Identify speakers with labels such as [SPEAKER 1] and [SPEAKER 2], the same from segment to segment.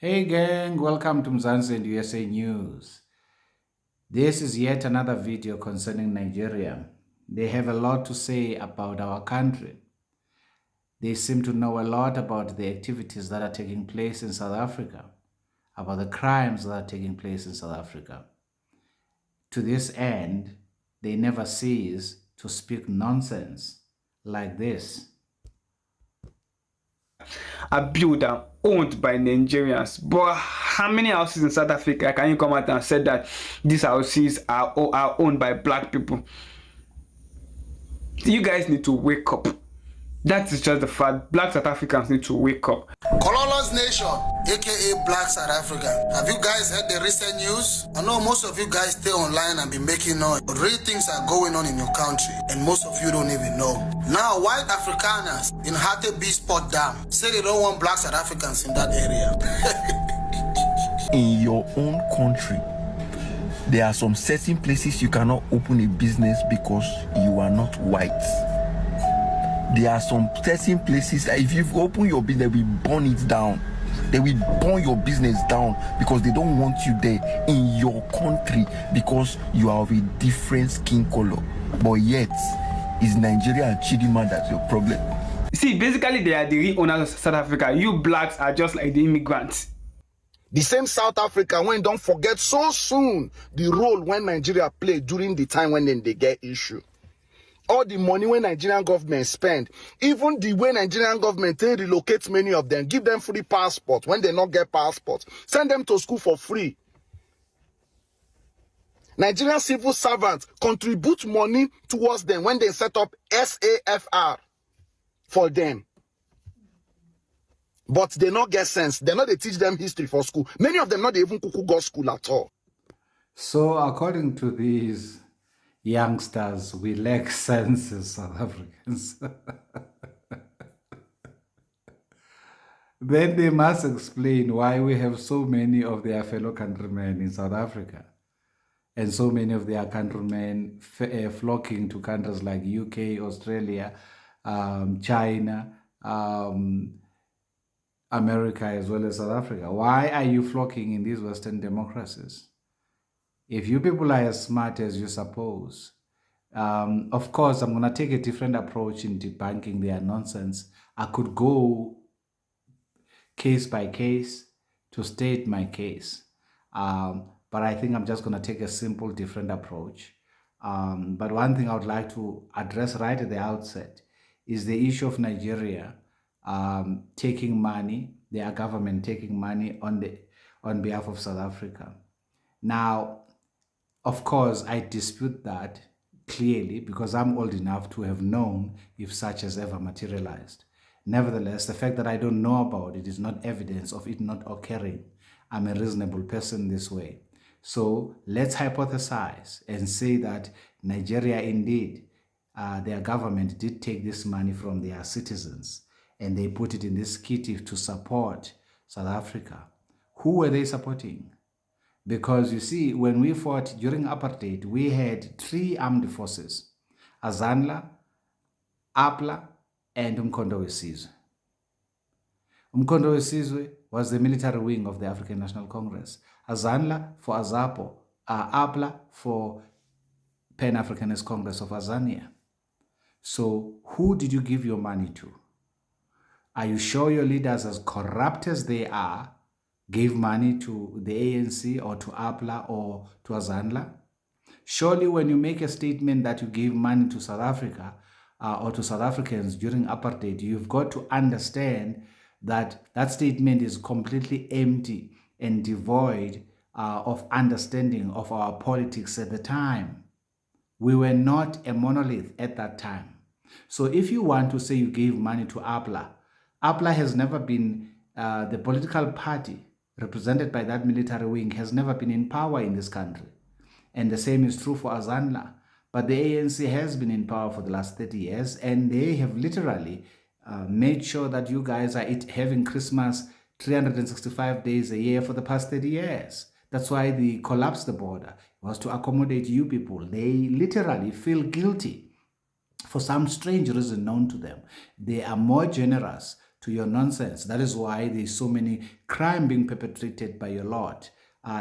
[SPEAKER 1] Hey gang, welcome to Mzansi and USA News. This is yet another video concerning Nigeria. They have a lot to say about our country. They seem to know a lot about the activities that are taking place in South Africa, about the crimes that are taking place in South Africa. To this end, they never cease to speak nonsense like this.
[SPEAKER 2] Are built and owned by Nigerians. But how many houses in South Africa can you come out and say that these houses are owned by black people? You guys need to wake up. That is just the fact. Black South Africans need to wake up.
[SPEAKER 3] Colonized nation, aka Black South Africa. Have you guys heard the recent news? I know most of you guys stay online and be making noise, but real things are going on in your country, and most of you don't even know. Now, white Afrikaners in Hate B Spot Dam say they don't want Black South Africans in that area.
[SPEAKER 4] In your own country, there are some certain places you cannot open a business because you are not white. There are some certain places that if you open your business, they will burn it down. They will burn your business down because they don't want you there in your country because you are of a different skin color. But yet, is Nigeria and Chidima that's your problem?
[SPEAKER 2] See, basically they are the real owners of South Africa. You blacks are just like the immigrants.
[SPEAKER 5] The same South Africa when don't forget so soon the role when Nigeria played during the time when they get issue. All the money when Nigerian government spend, even the way Nigerian government they relocate many of them, give them free passport when they not get passports, send them to school for free. Nigerian civil servants contribute money towards them when they set up SAFR for them. But they not get sense. They not they teach them history for school. Many of them not even kuku go school at all.
[SPEAKER 1] So according to these youngsters, we lack sense as South Africans. Then they must explain why we have so many of their fellow countrymen in South Africa and so many of their countrymen flocking to countries like UK, Australia, China, America, as well as South Africa. Why are you flocking in these Western democracies? If you people are as smart as you suppose, of course, I'm going to take a different approach in debunking their nonsense. I could go case by case to state my case. But I think I'm just going to take a simple, different approach. But one thing I would like to address right at the outset is the issue of Nigeria taking money, their government taking money on behalf of South Africa. Now, of course, I dispute that clearly because I'm old enough to have known if such has ever materialized. Nevertheless, the fact that I don't know about it is not evidence of it not occurring. I'm a reasonable person this way. So let's hypothesize and say that Nigeria indeed, their government did take this money from their citizens and they put it in this kitty to support South Africa. Who were they supporting? Because you see, when we fought during apartheid, we had 3 armed forces: Azanla, APLA, and Umkhonto weSizwe. Umkhonto weSizwe was the military wing of the African National Congress. Azanla for Azapo, APLA for Pan-Africanist Congress of Azania. So who did you give your money to? Are you sure your leaders, as corrupt as they are, gave money to the ANC or to APLA or to Azanla? Surely when you make a statement that you gave money to South Africa or to South Africans during apartheid, you've got to understand that that statement is completely empty and devoid of understanding of our politics at the time. We were not a monolith at that time. So if you want to say you gave money to APLA, APLA has never been the political party represented by that military wing has never been in power in this country. And the same is true for Azanla. But the ANC has been in power for the last 30 years, and they have literally made sure that you guys are having Christmas 365 days a year for the past 30 years. That's why they collapsed the border. It was to accommodate you people. They literally feel guilty for some strange reason known to them. They are more generous to your nonsense. That is why there's so many crime being perpetrated by your lot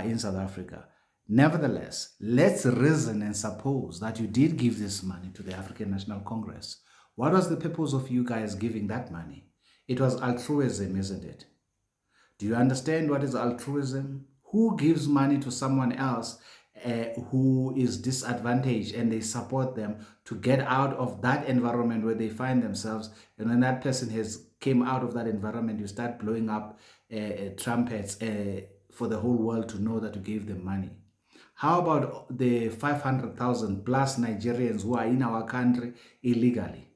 [SPEAKER 1] in South Africa. Nevertheless, let's reason and suppose that you did give this money to the African National Congress. What was the purpose of you guys giving that money? It was altruism, isn't it? Do you understand what is altruism? Who gives money to someone else who is disadvantaged and they support them to get out of that environment where they find themselves, and when that person has came out of that environment, you start blowing up trumpets for the whole world to know that you gave them money? How about the 500,000 plus Nigerians who are in our country illegally?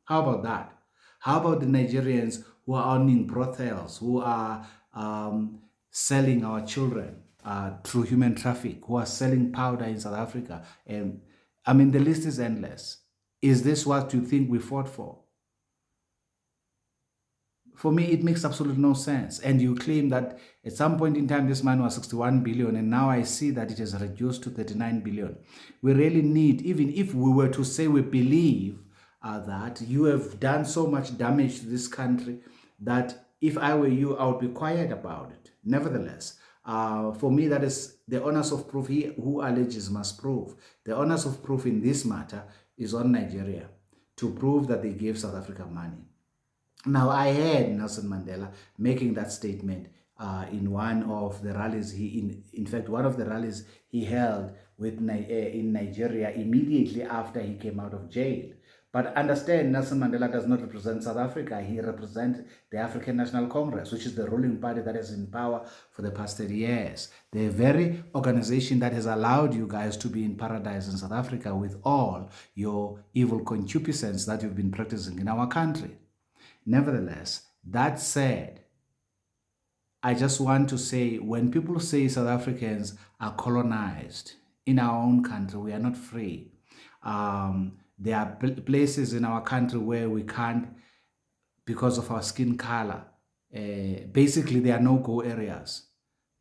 [SPEAKER 1] How about that? How about the Nigerians who are owning brothels, who are selling our children through human traffic, who are selling powder in South Africa? And I mean, the list is endless. Is this what you think we fought for? For me, it makes absolutely no sense. And you claim that at some point in time, this man was 61 billion, and now I see that it has reduced to 39 billion. We really need, even if we were to say we believe that you have done so much damage to this country, that if I were you, I would be quiet about it. Nevertheless, for me, that is the onus of proof. He who alleges must prove. The onus of proof in this matter is on Nigeria to prove that they gave South Africa money. Now, I heard Nelson Mandela making that statement in one of the rallies in fact, one of the rallies he held in Nigeria immediately after he came out of jail. But understand, Nelson Mandela does not represent South Africa. He represents the African National Congress, which is the ruling party that is in power for the past 30 years. The very organization that has allowed you guys to be in paradise in South Africa with all your evil concupiscence that you've been practicing in our country. Nevertheless, that said, I just want to say, when people say South Africans are colonized in our own country, we are not free. There are places in our country where we can't, because of our skin color. Basically, there are no-go areas.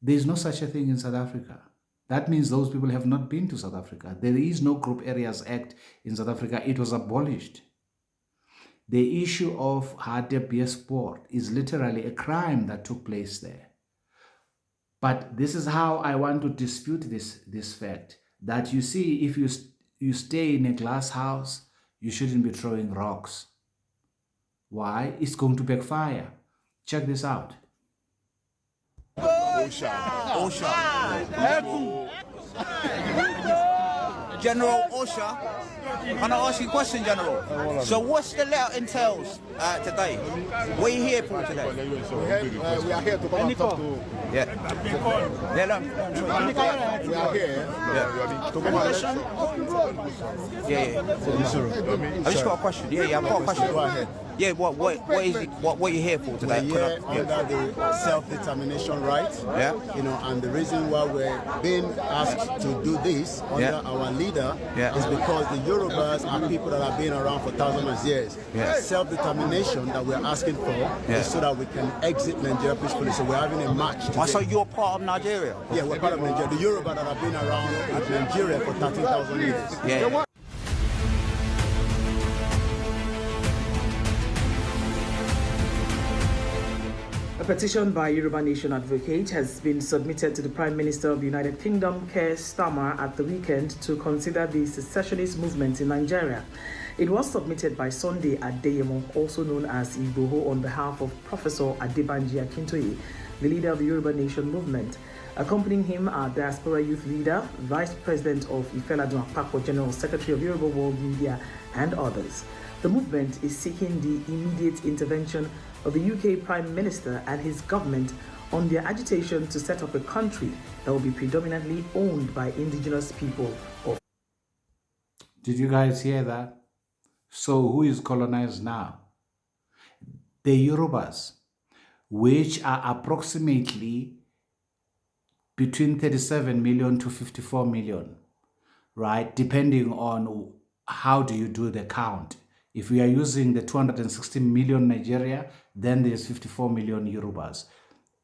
[SPEAKER 1] There is no such a thing in South Africa. That means those people have not been to South Africa. There is no Group Areas Act in South Africa. It was abolished. The issue of Hartbeespoort is literally a crime that took place there. But this is how I want to dispute this fact, that you see, if you stay in a glass house, you shouldn't be throwing rocks. Why? It's going to backfire. Check this out.
[SPEAKER 6] OSHA. General OSHA, can I ask you a question, General? So what's the letter entails today? What are you here for today?
[SPEAKER 5] We are here to come and talk to...
[SPEAKER 6] Yeah. Yeah,
[SPEAKER 5] We are here to come and...
[SPEAKER 6] Yeah. I just got a question. Yeah, I've got a question.
[SPEAKER 5] Go ahead.
[SPEAKER 6] Yeah, what is it? What are you here for today?
[SPEAKER 7] We're here under the self-determination right.
[SPEAKER 6] Yeah.
[SPEAKER 7] You know, and the reason why we're being asked to do this under our leader is because the Yorubas are people that have been around for thousands of years.
[SPEAKER 6] Yeah.
[SPEAKER 7] Self-determination that we're asking for is so that we can exit Nigeria peacefully. So we're having a march today.
[SPEAKER 6] So you're part of Nigeria?
[SPEAKER 7] Yeah, we're part of Nigeria. The Yoruba that have been around at Nigeria for 13,000 years.
[SPEAKER 6] Yeah.
[SPEAKER 8] A petition by Yoruba Nation Advocate has been submitted to the Prime Minister of the United Kingdom, Keir Starmer, at the weekend to consider the secessionist movement in Nigeria. It was submitted by Sunday Adeyemo, also known as Igboho, on behalf of Professor Adebanji Akintoye, the leader of the Yoruba Nation movement. Accompanying him are Diaspora Youth Leader, Vice President of Ifeladun Apako, General Secretary of Yoruba World Media, and others. The movement is seeking the immediate intervention of the UK Prime Minister and his government on their agitation to set up a country that will be predominantly owned by indigenous people.
[SPEAKER 1] Did you guys hear that? So who is colonized now? The Yorubas, which are approximately between 37 million to 54 million, right? Depending on how do you do the count. If we are using the 260 million Nigeria, then there's 54 million Yorubas.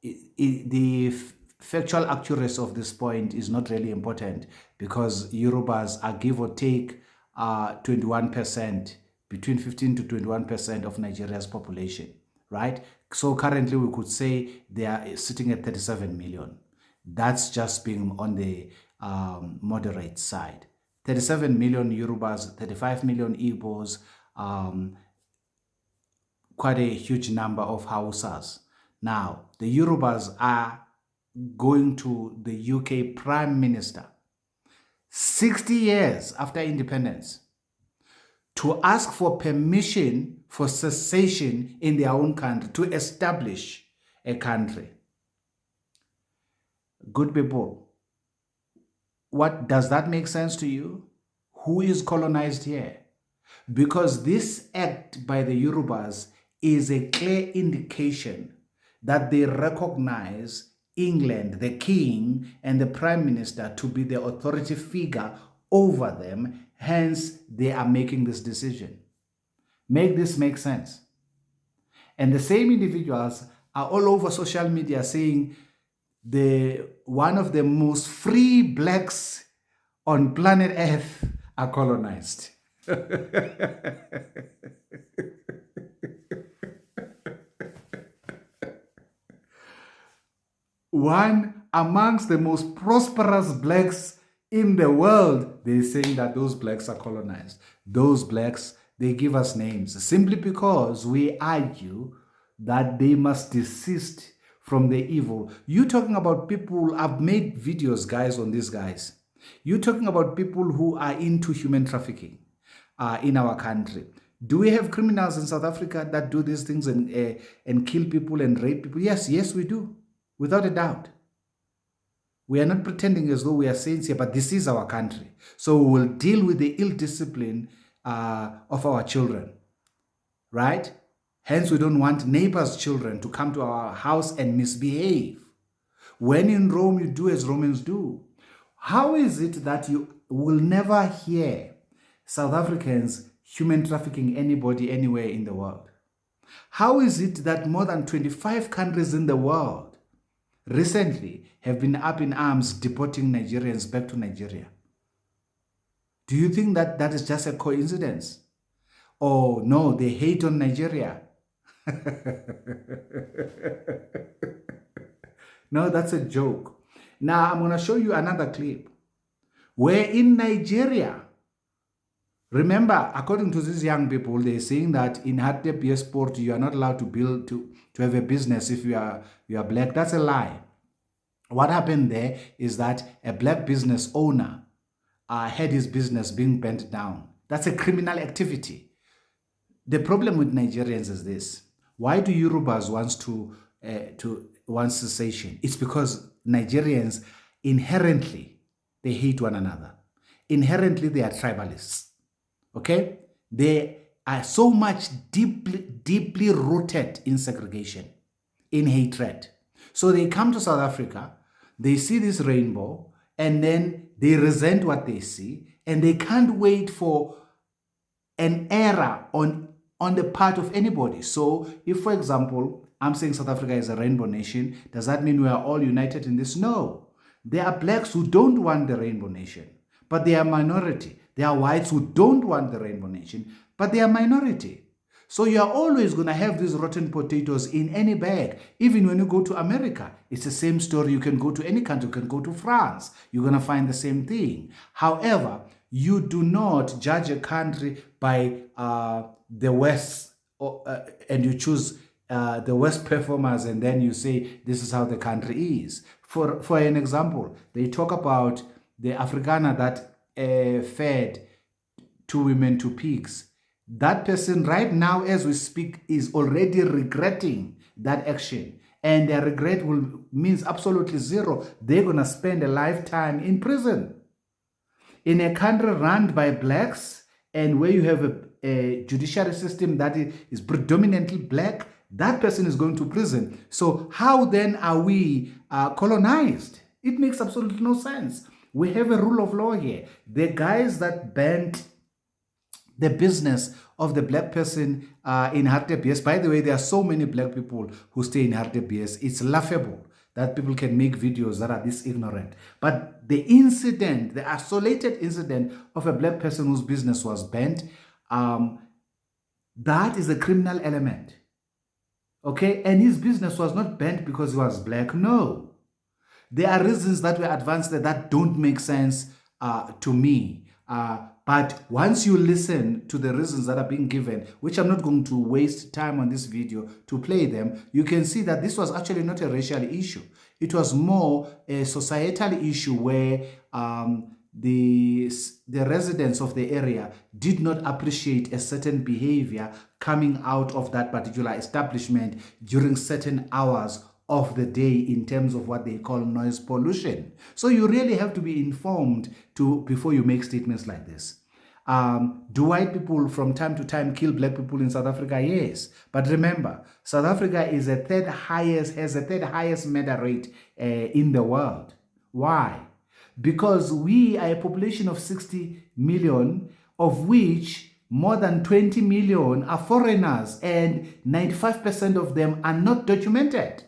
[SPEAKER 1] The factual accuracy of this point is not really important because Yorubas are give or take 21%, between 15 to 21% of Nigeria's population. right? So currently we could say they are sitting at 37 million. That's just being on the moderate side. 37 million Yorubas, 35 million Igbos, quite a huge number of Hausas. Now, the Yorubas are going to the UK Prime Minister 60 years after independence to ask for permission for secession in their own country, to establish a country. Good people, what does that make sense to you? Who is colonized here? Because this act by the Yorubas is a clear indication that they recognize England, the king and the prime minister, to be the authority figure over them. Hence, they are making this decision. Make this make sense. And the same individuals are all over social media saying one of the most free blacks on planet Earth are colonized. One amongst the most prosperous blacks in the world, they're saying that those blacks are colonized. Those blacks, they give us names simply because we argue that they must desist from the evil. You talking about people, I've made videos, guys, on these guys. You're talking about people who are into human trafficking in our country. Do we have criminals in South Africa that do these things and kill people and rape people? Yes, we do. Without a doubt. We are not pretending as though we are saints here, but this is our country. So we will deal with the ill discipline of our children, right? Hence, we don't want neighbors' children to come to our house and misbehave. When in Rome, you do as Romans do. How is it that you will never hear South Africans human trafficking anybody anywhere in the world? How is it that more than 25 countries in the world recently have been up in arms deporting Nigerians back to Nigeria? Do you think that that is just a coincidence? Oh no, they hate on Nigeria. No, that's a joke. Now I'm going to show you another clip where in Nigeria, remember, according to these young people, they're saying that in Hypocrisy sport you are not allowed to have a business if you are black. That's a lie. What happened there is that a black business owner had his business being burnt down. That's a criminal activity. The problem with Nigerians is this: why do Yorubas want secession? It's because Nigerians inherently they hate one another. Inherently they are tribalists. Okay, they are so much deeply rooted in segregation, in hatred. So they come to South Africa, they see this rainbow, and then they resent what they see, and they can't wait for an error on the part of anybody. So if, for example, I'm saying South Africa is a rainbow nation, does that mean we are all united in this? No. There are blacks who don't want the rainbow nation, but they are minority. There are whites who don't want the rainbow nation, but they are minority. So you are always going to have these rotten potatoes in any bag. Even when you go to America, it's the same story. You can go to any country. You can go to France. You're going to find the same thing. However, you do not judge a country by the West and you choose the West performers and then you say this is how the country is. For an example, they talk about the Afrikaner that fed 2 women to pigs. That person right now as we speak is already regretting that action, and their regret means absolutely zero. They're going to spend a lifetime in prison. In a country run by blacks and where you have a judiciary system that is predominantly black, that person is going to prison. So how then are we colonized? It makes absolutely no sense. We have a rule of law here. The guys that banned the business of the black person in Hypocrisy. By the way, there are so many black people who stay in Hypocrisy. It's laughable that people can make videos that are this ignorant. But the incident, the isolated incident of a black person whose business was banned, that is a criminal element. Okay, and his business was not banned because he was black. No. There are reasons that were advanced that don't make sense to me. But once you listen to the reasons that are being given, which I'm not going to waste time on this video to play them, you can see that this was actually not a racial issue. It was more a societal issue where the residents of the area did not appreciate a certain behavior coming out of that particular establishment during certain hours of the day in terms of what they call noise pollution. So you really have to be informed before you make statements like this. Do white people from time to time kill black people in South Africa? Yes. But remember, South Africa is has the third highest murder rate in the world. Why? Because we are a population of 60 million, of which more than 20 million are foreigners, and 95% of them are not documented.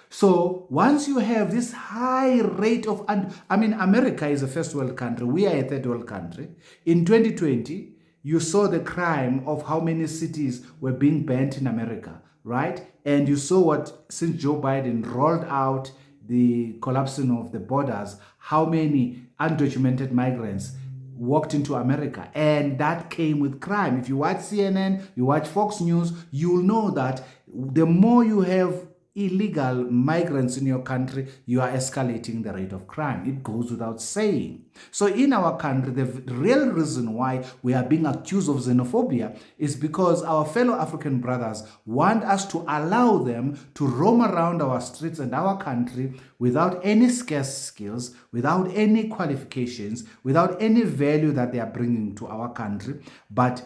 [SPEAKER 1] So once you have this high rate of, America is a first world country. We are a third world country. In 2020, you saw the crime of how many cities were being banned in America, right? And you saw since Joe Biden rolled out the collapsing of the borders, how many undocumented migrants walked into America, and that came with crime. If you watch CNN, you watch Fox News, you'll know that the more you have illegal migrants in your country, you are escalating the rate of crime. It goes without saying. So in our country, the real reason why we are being accused of xenophobia is because our fellow African brothers want us to allow them to roam around our streets and our country without any scarce skills, without any qualifications, without any value that they are bringing to our country. But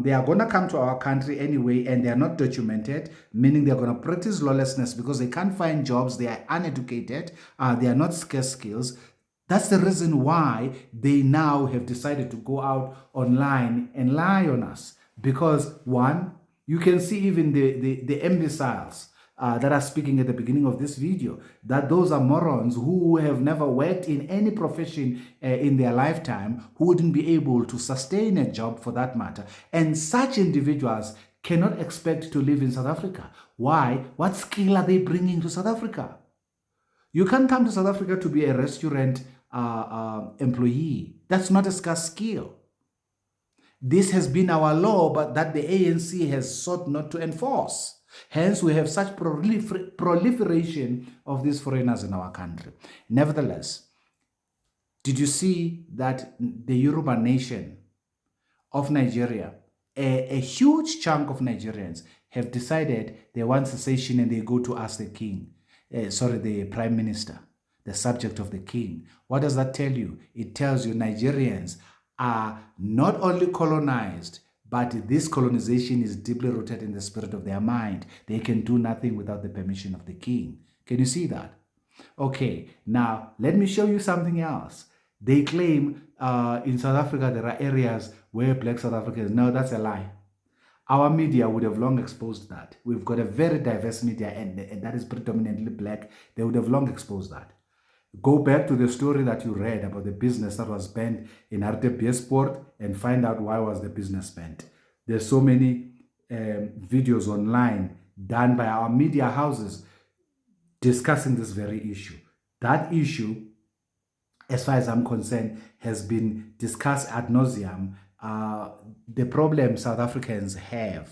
[SPEAKER 1] they are going to come to our country anyway, and they are not documented, meaning they're going to practice lawlessness because they can't find jobs, they are uneducated, they are not scarce skills. That's the reason why they now have decided to go out online and lie on us. Because one, you can see even the imbeciles that are speaking at the beginning of this video, that those are morons who have never worked in any profession in their lifetime, who wouldn't be able to sustain a job for that matter. And such individuals cannot expect to live in South Africa. Why? What skill are they bringing to South Africa? You can't come to South Africa to be a restaurant employee. That's not a scarce skill. This has been our law, but that the ANC has sought not to enforce. Hence, we have such proliferation of these foreigners in our country. Nevertheless, did you see that the Yoruba nation of Nigeria, a huge chunk of Nigerians have decided they want secession, and they go to ask the the prime minister, the subject of the king. What does that tell you? It tells you Nigerians are not only colonized, but this colonization is deeply rooted in the spirit of their mind. They can do nothing without the permission of the king. Can you see that? Okay, now let me show you something else. They claim in South Africa there are areas where black South Africans. No, that's a lie. Our media would have long exposed that. We've got a very diverse media, and that is predominantly black. They would have long exposed that. Go back to the story that you read about the business that was banned in Hartbeespoort and find out why was the business banned. There's so many videos online done by our media houses discussing this very issue. That issue, as far as I'm concerned, has been discussed ad nauseum. The problem South Africans have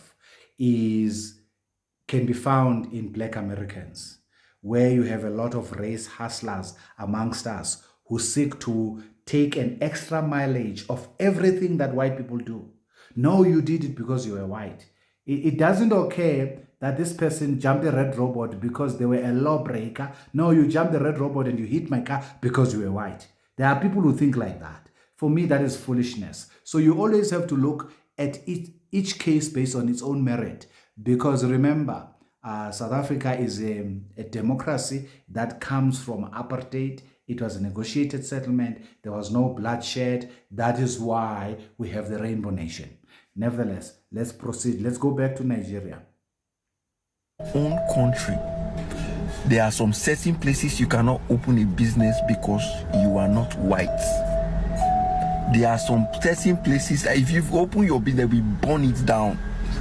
[SPEAKER 1] can be found in black Americans, where you have a lot of race hustlers amongst us who seek to take an extra mileage of everything that white people do. No, you did it because you were white. It doesn't okay that this person jumped a red robot because they were a lawbreaker. No, you jumped the red robot and you hit my car because you were white. There are people who think like that. For me, that is foolishness. So you always have to look at each case based on its own merit. Because remember, South Africa is a democracy that comes from apartheid. It was a negotiated settlement. There was no bloodshed. That is why we have the Rainbow Nation. Nevertheless, let's proceed. Let's go back to Nigeria.
[SPEAKER 4] Own country. There are some certain places you cannot open a business because you are not white. There are some certain places that if you open your business, we burn it down.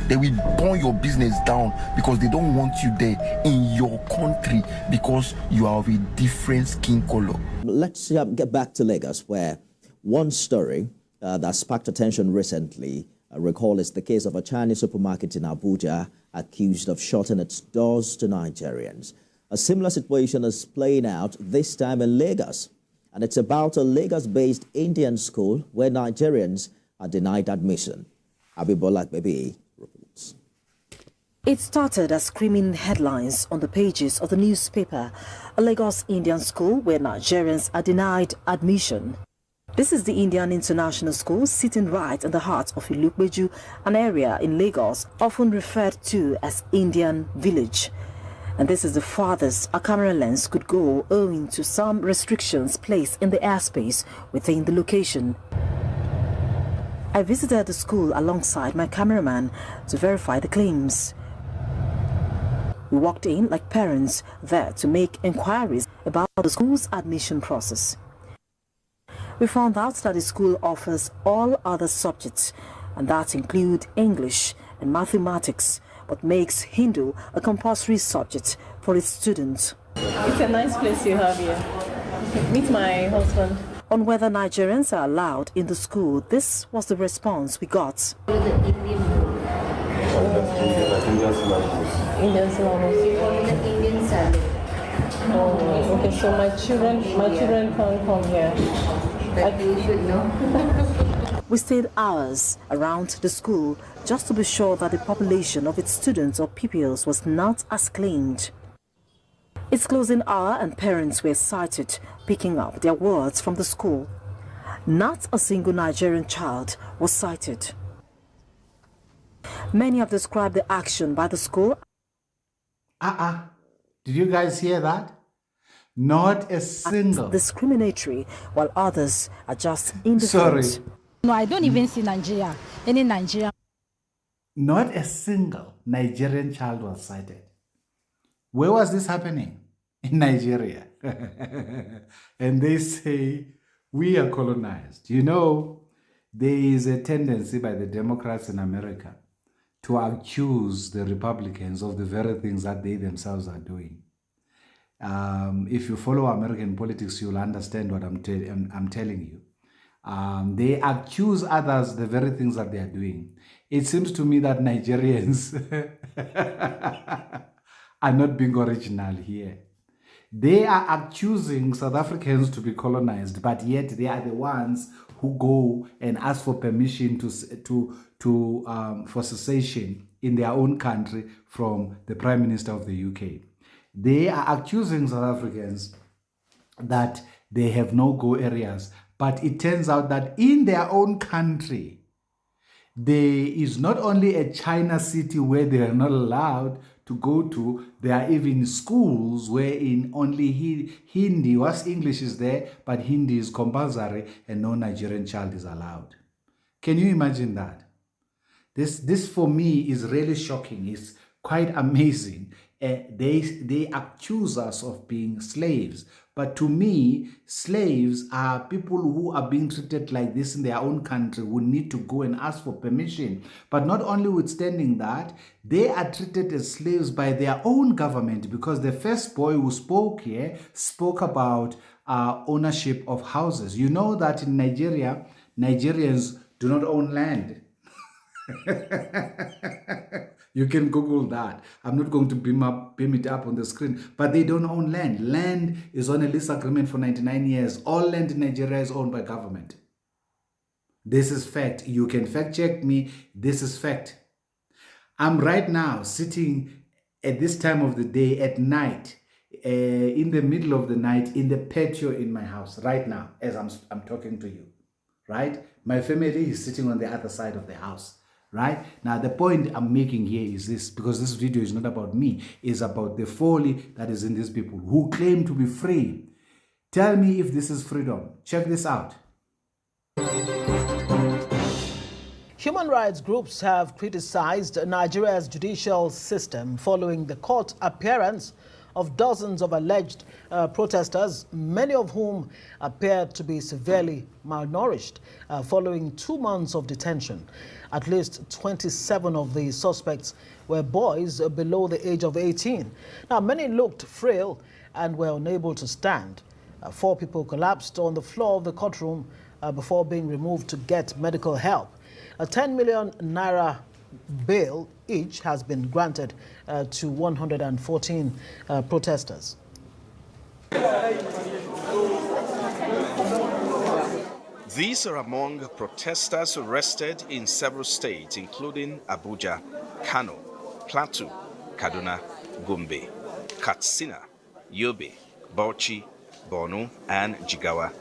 [SPEAKER 4] They will burn your business down because they don't want you there in your country because you are of a different skin color.
[SPEAKER 9] Let's get back to Lagos, where one story that sparked attention recently, recall, is the case of a Chinese supermarket in Abuja accused of shutting its doors to Nigerians. A similar situation is playing out this time in Lagos, and it's about a Lagos-based Indian school where Nigerians are denied admission. Abibola Baby reports.
[SPEAKER 10] It started as screaming headlines on the pages of the newspaper, a Lagos Indian school where Nigerians are denied admission. This is the Indian International School sitting right in the heart of Ilukbeju, an area in Lagos often referred to as Indian Village. And this is the farthest a camera lens could go owing to some restrictions placed in the airspace within the location. I visited the school alongside my cameraman to verify the claims. We walked in like parents there to make inquiries about the school's admission process. We found out that the school offers all other subjects, and that include English and mathematics, but makes Hindu a compulsory subject for its students.
[SPEAKER 11] It's a nice place you have here. Meet my husband.
[SPEAKER 10] On whether Nigerians are allowed in the school, this was the response we got.
[SPEAKER 11] Indian salad. Oh, okay. So my children can't come here. You should know.
[SPEAKER 10] We stayed hours around the school just to be sure that the population of its students or pupils was not as claimed. It's closing hour and parents were cited picking up their words from the school. Not a single Nigerian child was cited. Many have described the action by the school.
[SPEAKER 1] Did you guys hear that? Not a single.
[SPEAKER 10] Discriminatory, while others are just indifferent.
[SPEAKER 1] Sorry.
[SPEAKER 12] No, I don't even see Nigeria, any Nigerian.
[SPEAKER 1] Not a single Nigerian child was cited. Where was this happening? In Nigeria. And they say, we are colonized. You know, there is a tendency by the Democrats in America to accuse the Republicans of the very things that they themselves are doing. If you follow American politics, you'll understand what I'm telling you. They accuse others the very things that they are doing. It seems to me that Nigerians are not being original here. They are accusing South Africans to be colonized, but yet they are the ones who go and ask for permission for secession in their own country from the Prime Minister of the UK. They are accusing South Africans that they have no-go areas, but it turns out that in their own country, there is not only a China city where they are not allowed to go to, there are even schools wherein only Hindi, was English is there, but Hindi is compulsory and no Nigerian child is allowed. Can you imagine that? This for me is really shocking. It's quite amazing. They accuse us of being slaves. But to me, slaves are people who are being treated like this in their own country, who need to go and ask for permission. But not only withstanding that, they are treated as slaves by their own government, because the first boy who spoke here spoke about ownership of houses. You know that in Nigeria, Nigerians do not own land. You can Google that. I'm not going to beam it up on the screen. But they don't own land. Land is on a lease agreement for 99 years. All land in Nigeria is owned by government. This is fact. You can fact check me. This is fact. I'm right now sitting at this time of the day at night, in the middle of the night, in the patio in my house right now as I'm talking to you. Right? My family is sitting on the other side of the house. Right? Now, the point I'm making here is this, because this video is not about me, it's about the folly that is in these people who claim to be free. Tell me if this is freedom. Check this out.
[SPEAKER 13] Human rights groups have criticized Nigeria's judicial system following the court appearance of dozens of alleged protesters, many of whom appeared to be severely malnourished following 2 months of detention. At least 27 of the suspects were boys below the age of 18. Now, many looked frail and were unable to stand. 4 people collapsed on the floor of the courtroom before being removed to get medical help. A 10 million naira bail each has been granted to 114 protesters.
[SPEAKER 14] These are among protesters arrested in several states, including Abuja, Kano, Plateau, Kaduna, Gombe, Katsina, Yobe, Bauchi, Borno, and Jigawa.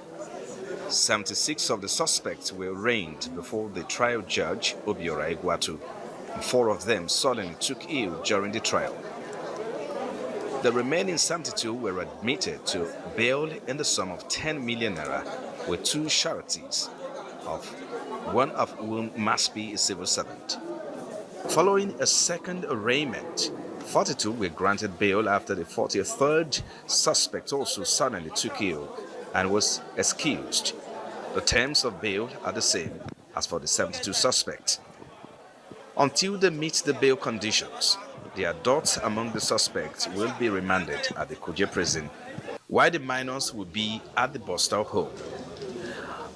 [SPEAKER 14] 76 of the suspects were arraigned before the trial judge, Obiora Egwatu. 4 of them suddenly took ill during the trial. The remaining 72 were admitted to bail in the sum of 10 million naira with 2 sureties, one of whom must be a civil servant. Following a second arraignment, 42 were granted bail after the 43rd suspect also suddenly took ill and was excused. The terms of bail are the same as for the 72 suspects. Until they meet the bail conditions, the adults among the suspects will be remanded at the Kuje prison, while the minors will be at the Boston home.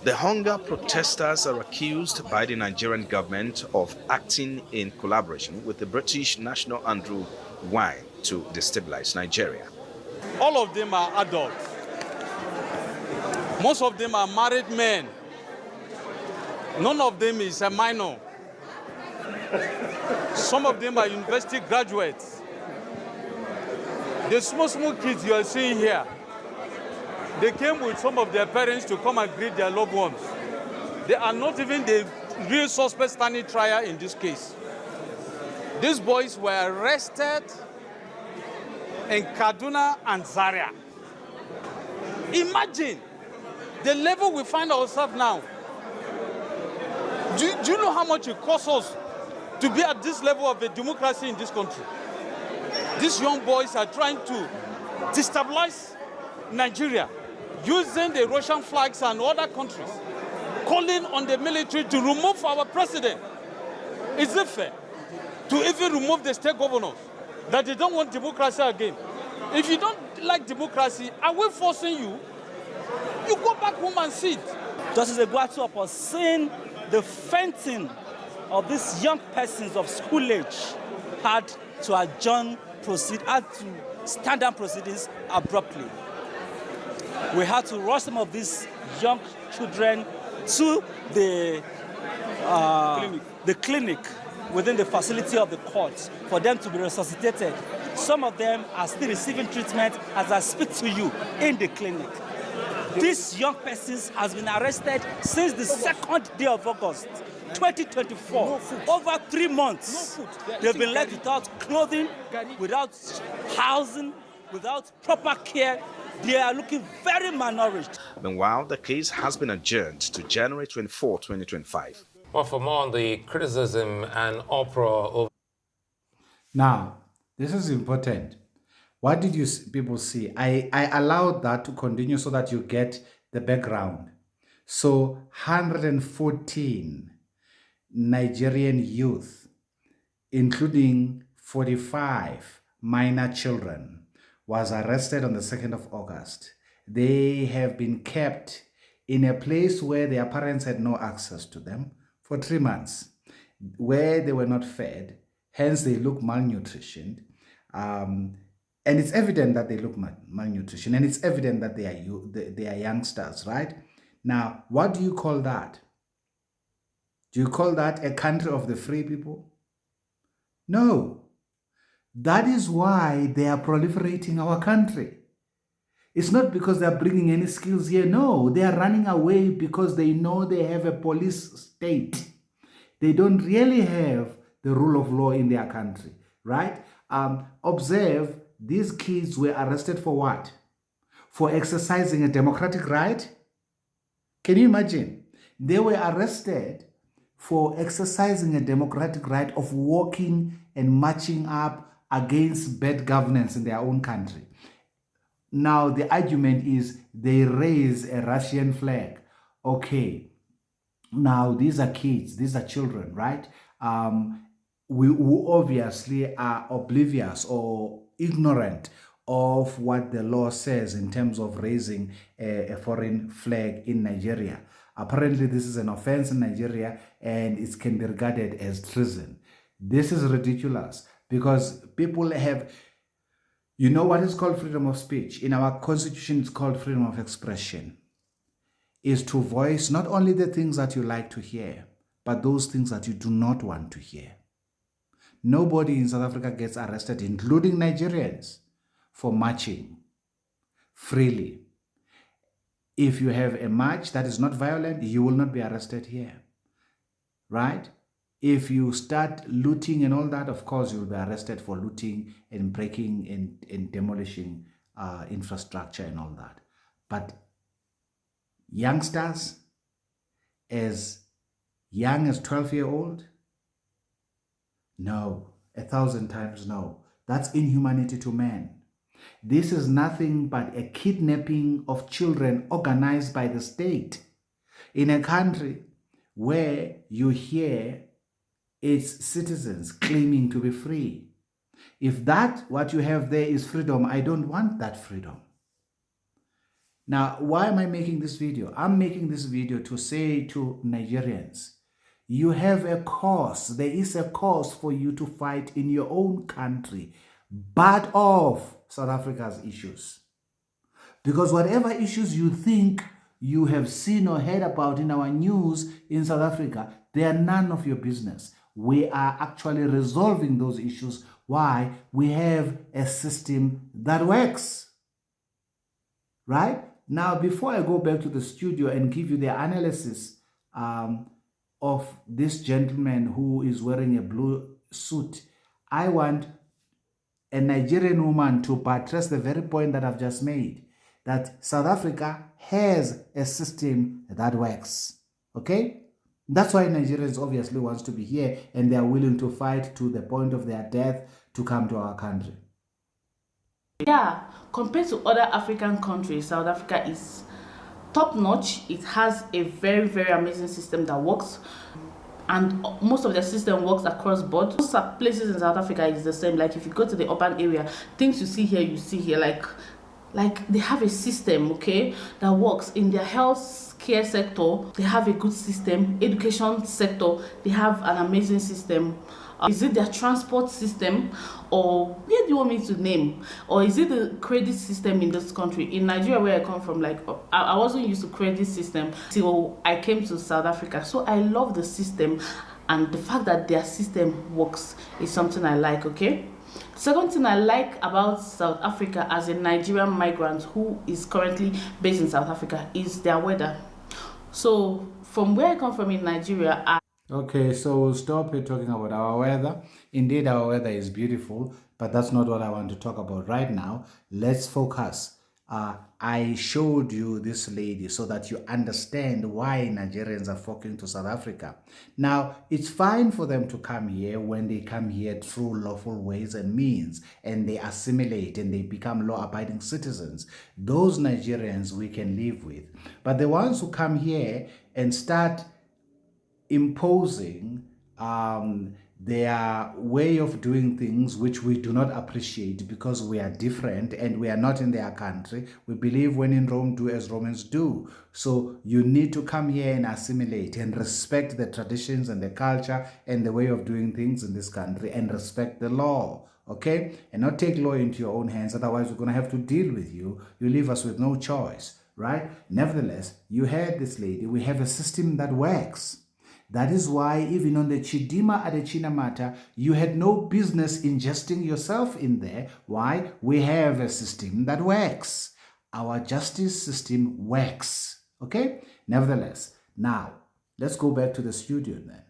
[SPEAKER 14] The hunger protesters are accused by the Nigerian government of acting in collaboration with the British National Andrew Wine to destabilize Nigeria.
[SPEAKER 15] All of them are adults. Most of them are married men. None of them is a minor. Some of them are university graduates. The small kids you are seeing here, they came with some of their parents to come and greet their loved ones. They are not even the real suspects standing trial in this case. These boys were arrested in Kaduna and Zaria. Imagine the level we find ourselves now. Do you know how much it costs us to be at this level of a democracy in this country? These young boys are trying to destabilize Nigeria using the Russian flags and other countries, calling on the military to remove our president. Is it fair to even remove the state governors that they don't want democracy again? If you don't like democracy, are we forcing you? You go back home and sit.
[SPEAKER 16] Justice Egwatu, upon seeing the fainting of these young persons of school age, had to had to stand down proceedings abruptly. We had to rush some of these young children to the clinic within the facility of the court for them to be resuscitated. Some of them are still receiving treatment as I speak to you in the clinic. These young persons has been arrested since the 2nd day of August, 2024. Over 3 months, they've been left without clothing, without housing, without proper care. They are looking very malnourished.
[SPEAKER 14] Meanwhile, the case has been adjourned to January 24, 2025.
[SPEAKER 17] Well, for more on the criticism and uproar over...
[SPEAKER 1] Now, this is important. What did you people see? I allowed that to continue so that you get the background. So 114 Nigerian youth, including 45 minor children, was arrested on the 2nd of August. They have been kept in a place where their parents had no access to them for 3 months, where they were not fed, hence they look malnutritioned. And it's evident that they look malnutrition, and it's evident that they are youngsters, right? Now, what do you call that? Do you call that a country of the free people? No. That is why they are proliferating our country. It's not because they are bringing any skills here. No, they are running away because they know they have a police state. They don't really have the rule of law in their country, right? Observe, these kids were arrested for what? For exercising a democratic right? Can you imagine? They were arrested for exercising a democratic right of walking and marching up against bad governance in their own country. Now, the argument is they raise a Russian flag. Okay, now these are kids, these are children, right? We obviously are oblivious or ignorant of what the law says in terms of raising a foreign flag in Nigeria. Apparently, this is an offense in Nigeria and it can be regarded as treason. This is ridiculous because people have, you know what is called freedom of speech? In our constitution, it's called freedom of expression. Is to voice not only the things that you like to hear, but those things that you do not want to hear. Nobody in South Africa gets arrested, including Nigerians, for marching freely. If you have a march that is not violent, you will not be arrested here, right? If you start looting and all that, of course, you will be arrested for looting and breaking and demolishing infrastructure and all that. But youngsters as young as 12-year-old, no, 1,000 times no. That's inhumanity to man. This is nothing but a kidnapping of children organized by the state in a country where you hear its citizens claiming to be free. If that, what you have there is freedom, I don't want that freedom. Now, why am I making this video? I'm making this video to say to Nigerians, you have a cause. There is a cause for you to fight in your own country, but of South Africa's issues. Because whatever issues you think you have seen or heard about in our news in South Africa, they are none of your business. We are actually resolving those issues. Why? We have a system that works. Right? Now, before I go back to the studio and give you the analysis of this gentleman who is wearing a blue suit, I want a Nigerian woman to buttress the very point that I've just made, that South Africa has a system that works. Okay? That's why Nigerians obviously wants to be here and they are willing to fight to the point of their death to come to our country.
[SPEAKER 18] Yeah, compared to other African countries, South Africa is top-notch. It has a very, very amazing system that works. And most of the system works across board. Most places in South Africa is the same. Like if you go to the urban area, things you see here, you see here. Like they have a system, okay, that works. In their health care sector, they have a good system. Education sector, they have an amazing system. Is it their transport system, or where do you want me to name? Or is it the credit system in this country? In Nigeria, where I come from, like I wasn't used to credit system till I came to South Africa. So I love the system, and the fact that their system works is something I like, okay? Second thing I like about South Africa as a Nigerian migrant who is currently based in South Africa is their weather. So from where I come from in Nigeria,
[SPEAKER 1] Okay, so we'll stop here talking about our weather. Indeed, our weather is beautiful, but that's not what I want to talk about right now. Let's focus. I showed you this lady so that you understand why Nigerians are flocking to South Africa. Now, it's fine for them to come here when they come here through lawful ways and means, and they assimilate and they become law-abiding citizens. Those Nigerians we can live with. But the ones who come here and start imposing their way of doing things, which we do not appreciate because we are different and we are not in their country. We believe when in Rome, do as Romans do. So you need to come here and assimilate and respect the traditions and the culture and the way of doing things in this country and respect the law. Okay? And not take law into your own hands. Otherwise, we're going to have to deal with you. You leave us with no choice, right? Nevertheless, you heard this lady. We have a system that works. That is why even on the Chidima Adechina matter, you had no business ingesting yourself in there. Why? We have a system that works. Our justice system works. Okay? Nevertheless, now, let's go back to the studio then.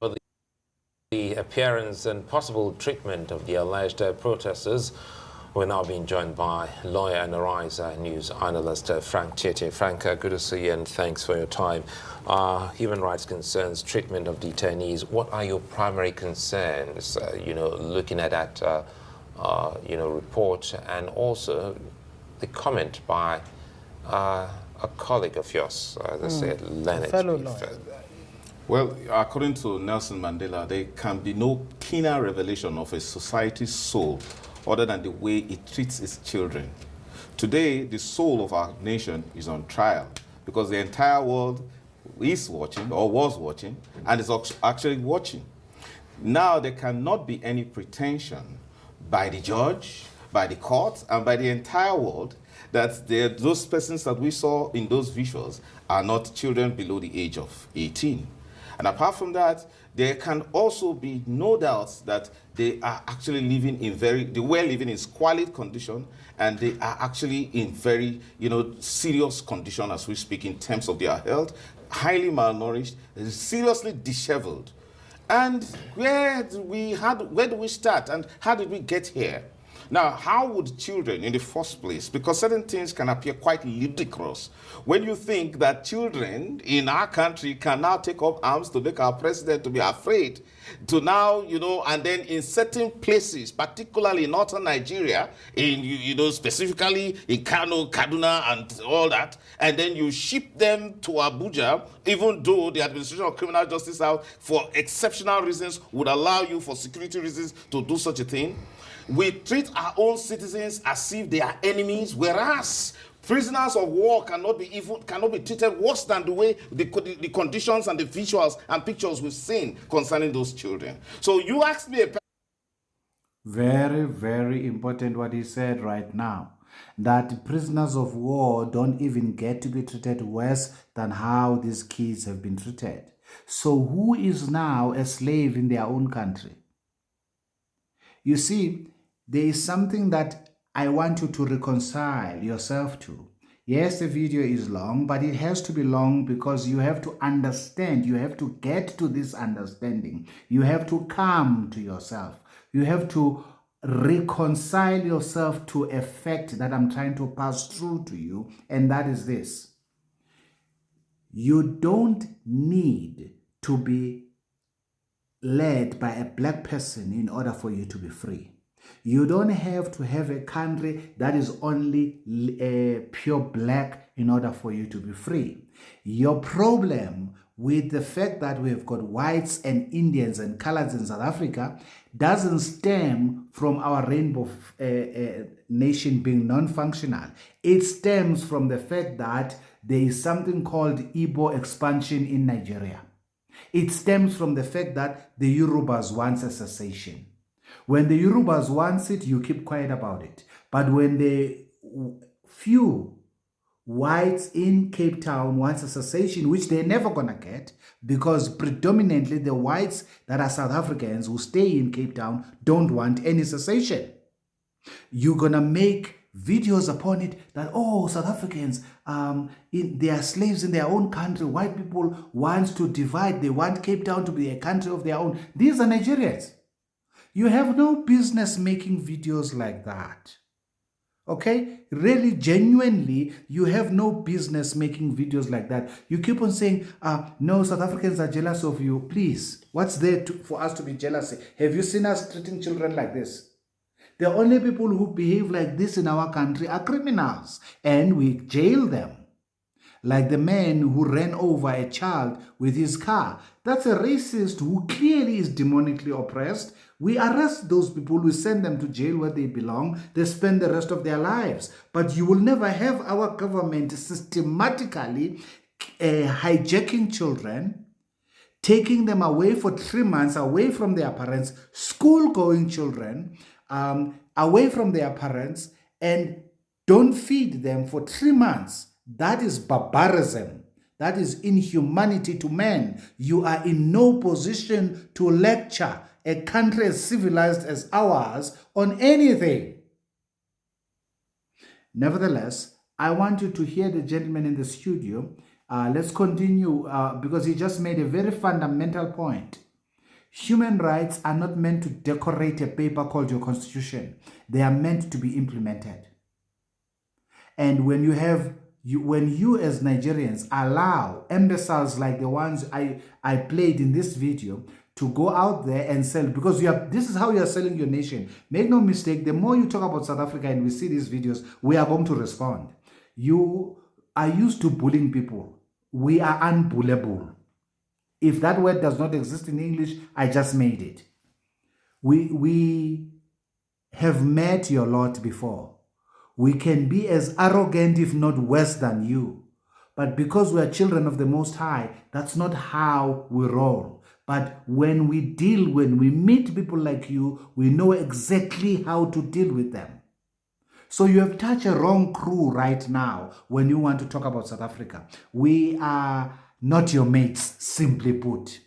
[SPEAKER 17] For the appearance and possible treatment of the alleged protesters We're now being joined by lawyer and Arise News analyst Frank Chete. Frank, good to see you and thanks for your time. Human rights concerns, treatment of detainees. What are your primary concerns, looking at that, report, and also the comment by a colleague of yours, said Leonard.
[SPEAKER 13] Fellow lawyer.
[SPEAKER 19] Well, according to Nelson Mandela, there can be no keener revelation of a society's soul other than the way it treats its children. Today, the soul of our nation is on trial because the entire world is watching, or was watching, and is actually watching. Now, there cannot be any pretension by the judge, by the court, and by the entire world that those persons that we saw in those visuals are not children below the age of 18. And apart from that, there can also be no doubt that they are actually living in they were living in squalid condition, and they are actually in very, serious condition as we speak in terms of their health, highly malnourished, seriously disheveled. And where do we start, and how did we get here? Now, how would children in the first place, because certain things can appear quite ludicrous, when you think that children in our country can now take up arms to make our president to be afraid, to now, and then in certain places, particularly in northern Nigeria, specifically in Kano, Kaduna, and all that, and then you ship them to Abuja, even though the Administration of Criminal Justice House, for exceptional reasons, would allow you for security reasons to do such a thing. We treat our own citizens as if they are enemies, whereas prisoners of war cannot be treated worse than the way the conditions and the visuals and pictures we've seen concerning those children. So you asked me
[SPEAKER 1] very, very important what he said right now, that prisoners of war don't even get to be treated worse than how these kids have been treated. So who is now a slave in their own country? You see, there is something that I want you to reconcile yourself to. Yes, the video is long, but it has to be long because you have to understand. You have to get to this understanding. You have to come to yourself. You have to reconcile yourself to a fact that I'm trying to pass through to you, and that is this. You don't need to be led by a black person in order for you to be free. You don't have to have a country that is only pure black in order for you to be free. Your problem with the fact that we have got whites and Indians and coloreds in South Africa doesn't stem from our rainbow nation being non-functional. It stems from the fact that there is something called Igbo expansion in Nigeria. It stems from the fact that the Yorubas want a secession. When the Yorubas want it, you keep quiet about it. But when the few whites in Cape Town want a secession, which they're never going to get, because predominantly the whites that are South Africans who stay in Cape Town don't want any secession. You're going to make videos upon it that, oh, South Africans, they are slaves in their own country. White people want to divide. They want Cape Town to be a country of their own. These are Nigerians. You have no business making videos like that. Okay? Really, genuinely, you have no business making videos like that. You keep on saying, no, South Africans are jealous of you. Please, what's there for us to be jealous? Have you seen us treating children like this? The only people who behave like this in our country are criminals, and we jail them. Like the man who ran over a child with his car. That's a racist who clearly is demonically oppressed. We arrest those people, we send them to jail where they belong. They spend the rest of their lives. But you will never have our government systematically hijacking children, taking them away for 3 months, away from their parents, school-going children, away from their parents, and don't feed them for 3 months. That is barbarism. That is inhumanity to men. You are in no position to lecture a country as civilized as ours on anything. Nevertheless, I want you to hear the gentleman in the studio. Let's continue because he just made a very fundamental point. Human rights are not meant to decorate a paper called your constitution. They are meant to be implemented. And when you as Nigerians allow imbeciles like the ones I played in this video to go out there and sell, because this is how you are selling your nation. Make no mistake, the more you talk about South Africa and we see these videos, we are going to respond. You are used to bullying people. We are unbullyable. If that word does not exist in English, I just made it. We have met your lot before. We can be as arrogant, if not worse than you. But because we are children of the Most High, that's not how we roll. But when we meet people like you, we know exactly how to deal with them. So you have touched a wrong crew right now when you want to talk about South Africa. We are not your mates, simply put.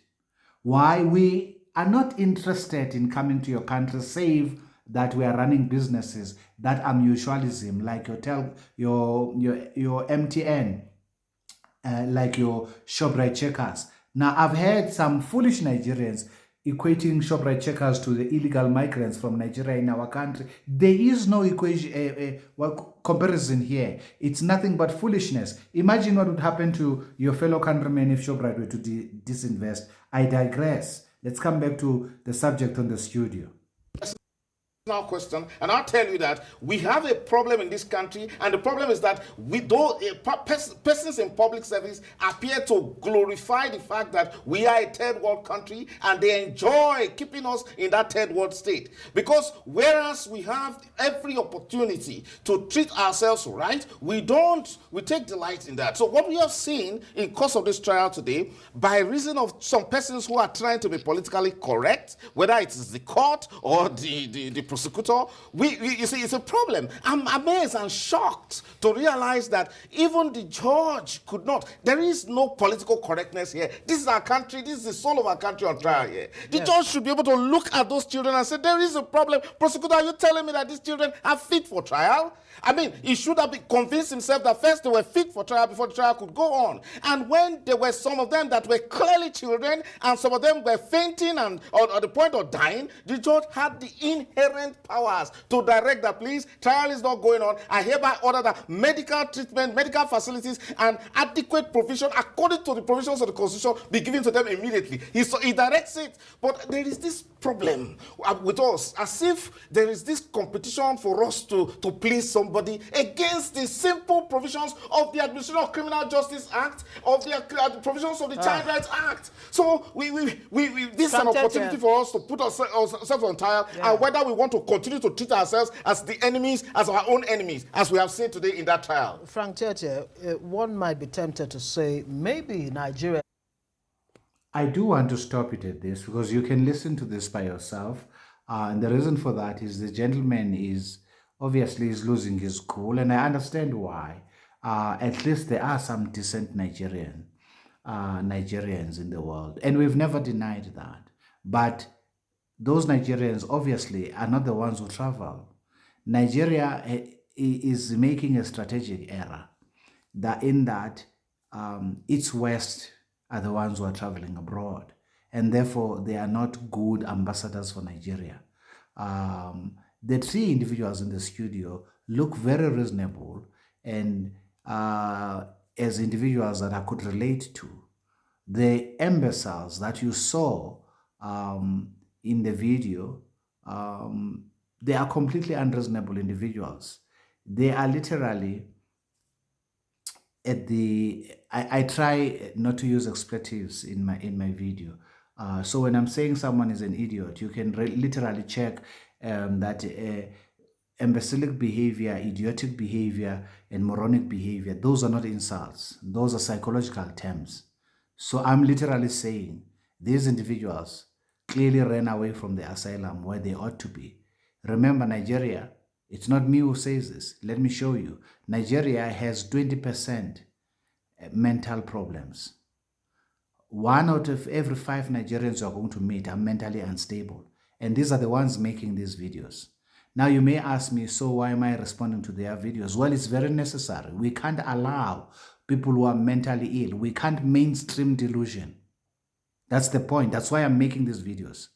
[SPEAKER 1] Why? We are not interested in coming to your country, save that we are running businesses that are mutualism, like your MTN, like your ShopRite checkers. Now, I've heard some foolish Nigerians equating ShopRite checkers to the illegal migrants from Nigeria in our country. There is no comparison here. It's nothing but foolishness. Imagine what would happen to your fellow countrymen if ShopRite were to disinvest. I digress. Let's come back to the subject on the studio.
[SPEAKER 5] Now question, and I'll tell you that we have a problem in this country, and the problem is that persons in public service appear to glorify the fact that we are a third world country, and they enjoy keeping us in that third world state. Because whereas we have every opportunity to treat ourselves right, we take delight in that. So what we have seen in course of this trial today, by reason of some persons who are trying to be politically correct, whether it is the court or the prosecutor, you see, it's a problem. I'm amazed and shocked to realize that even the judge could not. There is no political correctness here. This is our country. This is the soul of our country on trial here. The judge should be able to look at those children and say, there is a problem. Prosecutor, are you telling me that these children are fit for trial? I mean, he should have convinced himself that first they were fit for trial before the trial could go on. And when there were some of them that were clearly children and some of them were fainting and on the point of dying, the judge had the inherent powers to direct that, please, trial is not going on. I hereby order that medical treatment, medical facilities, and adequate provision according to the provisions of the Constitution be given to them immediately. He directs it. But there is this problem with us, as if there is this competition for us to please somebody against the simple provisions of the Administration of Criminal Justice Act, of the provisions of the Child Rights Act. So this is an opportunity for us to put ourselves on trial, and whether we want to continue to treat ourselves as the enemies, as our own enemies, as we have seen today in that trial.
[SPEAKER 13] Frank Cheche, one might be tempted to say maybe Nigeria.
[SPEAKER 1] I do want to stop it at this, because you can listen to this by yourself. And the reason for that is the gentleman is losing his cool, and I understand why. At least there are some decent Nigerians in the world, and we've never denied that. But those Nigerians obviously are not the ones who travel. Nigeria is making a strategic error in that its West are the ones who are traveling abroad, and therefore they are not good ambassadors for Nigeria. The three individuals in the studio look very reasonable and as individuals that I could relate to. The imbeciles that you saw in the video, they are completely unreasonable individuals. They are literally I try not to use expletives in my video. So when I'm saying someone is an idiot, you can literally check that imbecilic behavior, idiotic behavior, and moronic behavior, those are not insults. Those are psychological terms. So I'm literally saying these individuals clearly ran away from the asylum where they ought to be. Remember, Nigeria, it's not me who says this. Let me show you. Nigeria has 20% mental problems. 1 out of every 5 Nigerians you are going to meet are mentally unstable. And these are the ones making these videos. Now you may ask me, so why am I responding to their videos? Well, it's very necessary. We can't allow people who are mentally ill. We can't mainstream delusion. That's the point. That's why I'm making these videos.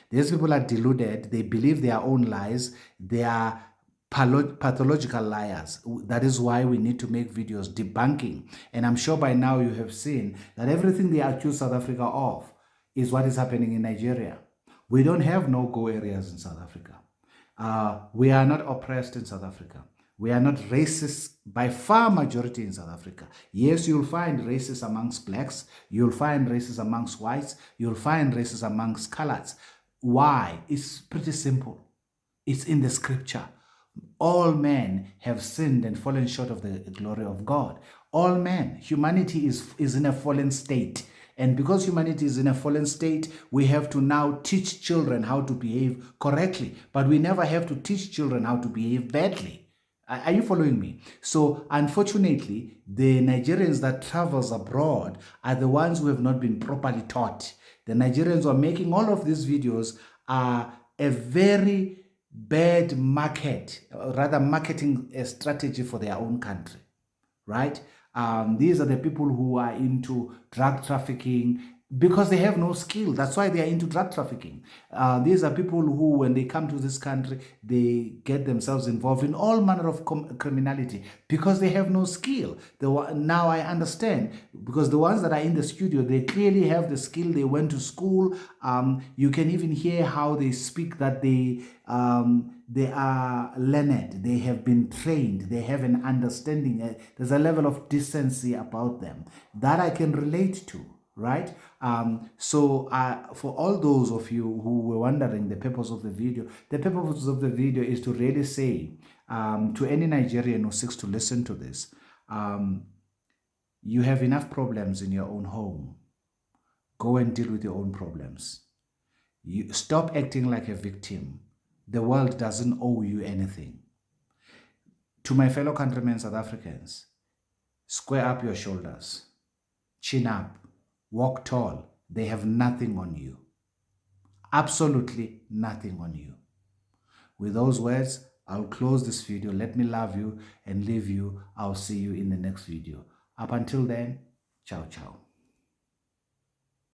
[SPEAKER 1] These people are deluded. They believe their own lies. They are pathological liars. That is why we need to make videos debunking. And I'm sure by now you have seen that everything they accuse South Africa of is what is happening in Nigeria. We don't have no-go areas in South Africa. We are not oppressed in South Africa. We are not racist by far majority in South Africa. Yes, you'll find racists amongst blacks. You'll find racists amongst whites. You'll find racists amongst coloreds. Why? It's pretty simple. It's in the scripture. All men have sinned and fallen short of the glory of God. All men. Humanity is in a fallen state. And because humanity is in a fallen state, we have to now teach children how to behave correctly. But we never have to teach children how to behave badly. Are you following me? So, unfortunately, the Nigerians that travels abroad are the ones who have not been properly taught. The Nigerians who are making all of these videos are a very bad marketing strategy for their own country, right? These are the people who are into drug trafficking because they have no skill. That's why they are into drug trafficking. These are people who, when they come to this country, they get themselves involved in all manner of criminality because they have no skill. Now I understand, because the ones that are in the studio, they clearly have the skill. They went to school. You can even hear how they speak, that they are learned. They have been trained. They have an understanding. There's a level of decency about them that I can relate to. Right? So for all those of you who were wondering the purpose of the video is to really say to any Nigerian who seeks to listen to this, you have enough problems in your own home. Go and deal with your own problems. You stop acting like a victim. The world doesn't owe you anything. To my fellow countrymen, South Africans, square up your shoulders, chin up, walk tall. They have nothing on you. Absolutely nothing on you. With those words, I'll close this video. Let me love you and leave you. I'll see you in the next video. Up until then, ciao, ciao.